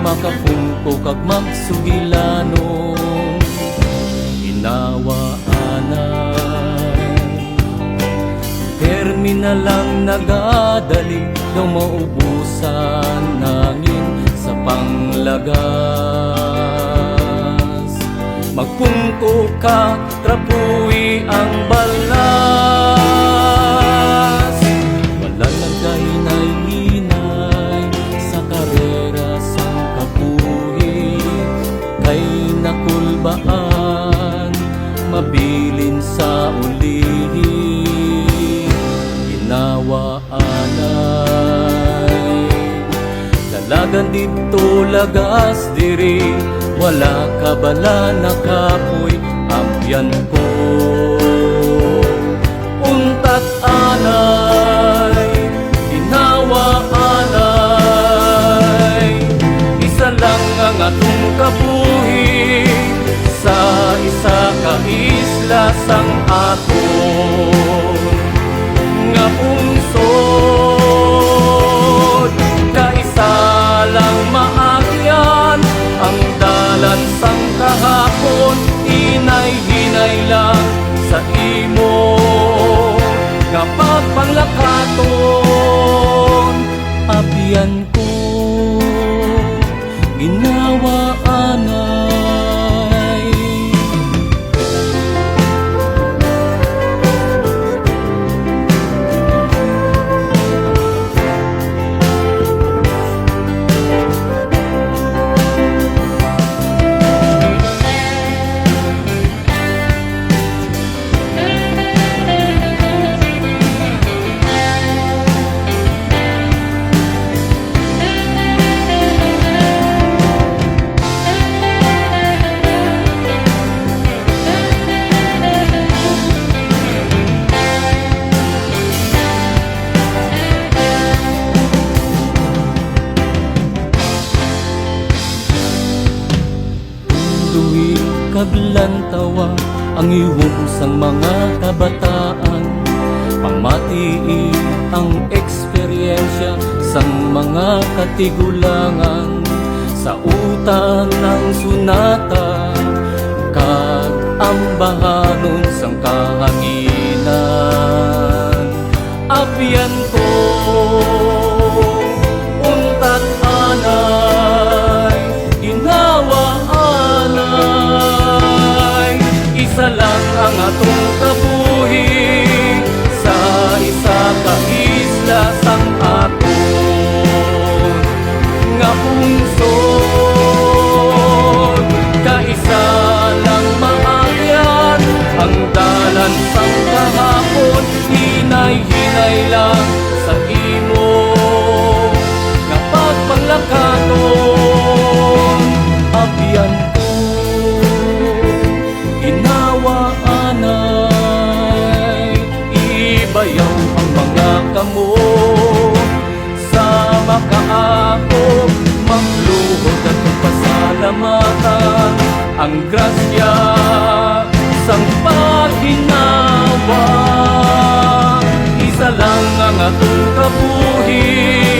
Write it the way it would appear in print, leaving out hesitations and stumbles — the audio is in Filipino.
makapungko kag magsugilanon inawaanan. Terminal lang nagadaling daw maubusan nangin sa panglagas. Magpungko ka, trapuwi ang balas. Wala lang kahinay-hinay sa karera sang kabuhi. Kay nakulbaan, mabilin sa ulihi. Ginawaanay dalagan dito lagas diri. Wala ka bala nakapoy ambyan ko. Untat anay, ginawa anay. Isa lang ang atong kabuhi sa isa ka isla sang aton nga pungsod. Kaisa lang maagyan ang dalan sang kahapon. Hinay-hinay lang sa imo nga pagpanglakaton. Abyan ko ginawa anay. Kaglantawa ang iwong sang mga kabataan. Pamatii ang eksperyensya sang mga katigulangan. Sa utang ng sunata kag ambahanon sang kahanginan. Abyan ko untat anay, ginawa anay. Isa lang ang atong kabuhi sa isa ka isla sang aton nga pungsod. Kaisa lang maagyan ang dalan sang kahapon. Hinay-hinay lang sa imo nga pagpanglakaton. Abyan ko ginawa anay. Ibayaw ang mga kamo sa makaako. Magluhod at pasalamatan ang grasya sang paginawa. Isa lang ang atong kabuhi